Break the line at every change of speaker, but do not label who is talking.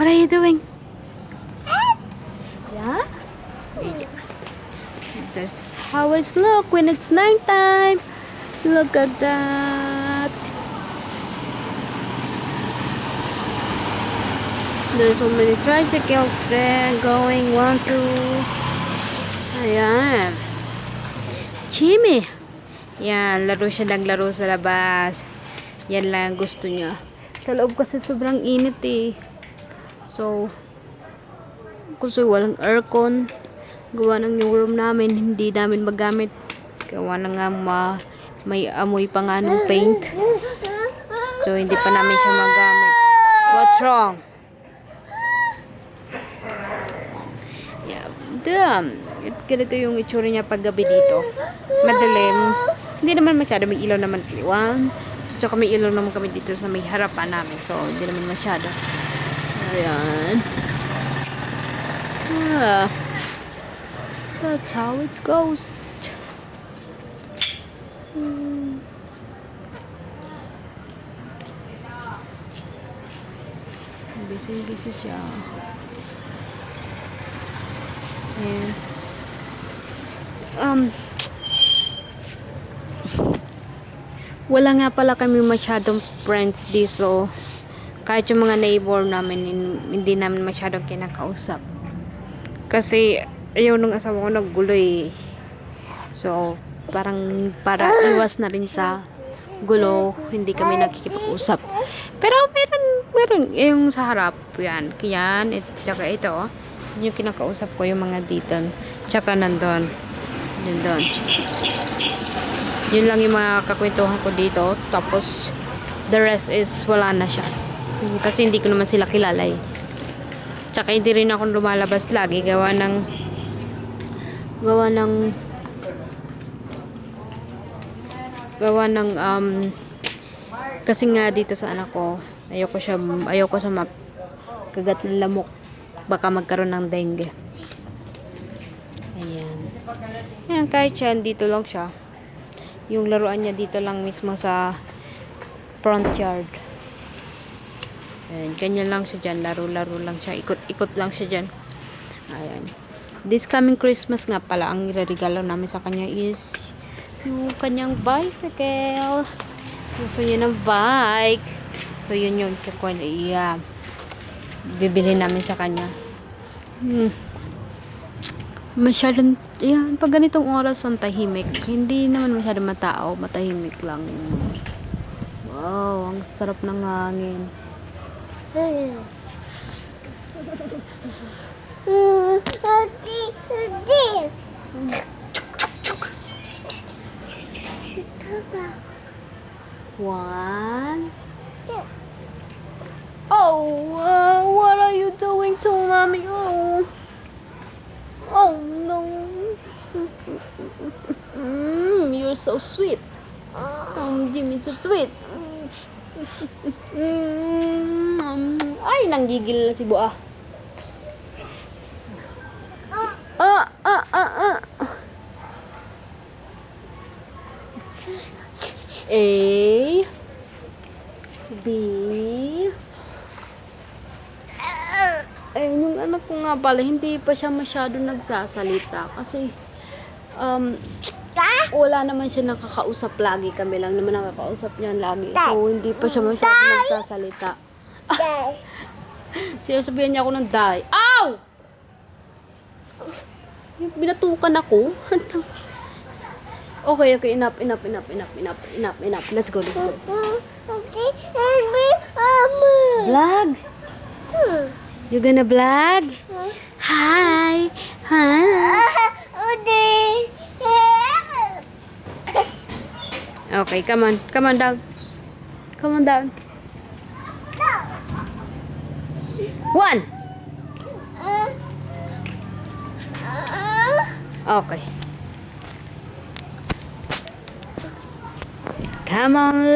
What are you doing? Yeah? That's how it's look when it's nighttime. Look at that. There's so many tricycles there going 1, 2. Ayan. Jimmy. Yan, laro siya naglaro sa labas. Yan lang ang gusto niya. Sa loob kasi sobrang init eh. So, kasi walang aircon. Gawa ng yung room namin, hindi namin magamit. Gawa na nga may amoy pa nga ng paint. So, hindi pa namin siya magamit. What's wrong? Yeah, damn. Ganito yung itsura niya paggabi dito. Madilim. Hindi naman masyado. May ilaw naman. Tsaka may ilaw naman kami dito sa may harapan namin. So, hindi naman masyado. Ayan. Ah. That's how it goes. Busy siya. And wala nga pala kami masyadong friends dito. Kahit yung mga neighbor namin, hindi namin masyadong kinakausap. Kasi ayaw nung asawa ko naggulo eh. So, parang para iwas na rin sa gulo, hindi kami nakikipag-usap. Pero meron yung sa harap, yan. At saka ito, yung kinakausap ko yung mga dito. Tsaka nandun. Yun doon. Yun lang yung mga kakwentuhan ko dito. Tapos, the rest is wala na siya. Kasi hindi ko naman sila kilala eh. Tsaka hindi rin ako lumalabas lagi. Gawa ng kasi nga dito sa anak ko, ayoko sa kagat ng lamok. Baka magkaroon ng dengue. Ayan, kahit siya, dito lang siya. Yung laruan niya dito lang mismo sa front yard. Ayan, ganyan lang siya dyan. Laro-laro lang siya. Ikot-ikot lang siya dyan. Ayan. This coming Christmas nga pala, ang regalo namin sa kanya is yung kanyang bicycle. Gusto niya ng bike. So, yun yung bibili namin sa kanya. Masyadong, yan, pag ganitong oras ang tahimik. Hindi naman masyadong matao, matahimik lang. Wow, ang sarap ng hangin. One. Oh, what are you doing to mommy? Oh no. You're so sweet. Jimmy, so sweet. Ay, nanggigil na si Bua. A B. Yung anak ko nga pala, hindi pa siya masyado nagsasalita. Kasi, wala naman siya nakakausap lagi. Kami lang naman nakakausap niya lagi. So, hindi pa siya masyado nagsasalita. Sinasabihan niya ako ng die. Ow! Binatukan ako. Okay, enough. Let's go. Vlog? You gonna vlog? Hi. Okay, come on down. One. Okay. Come on,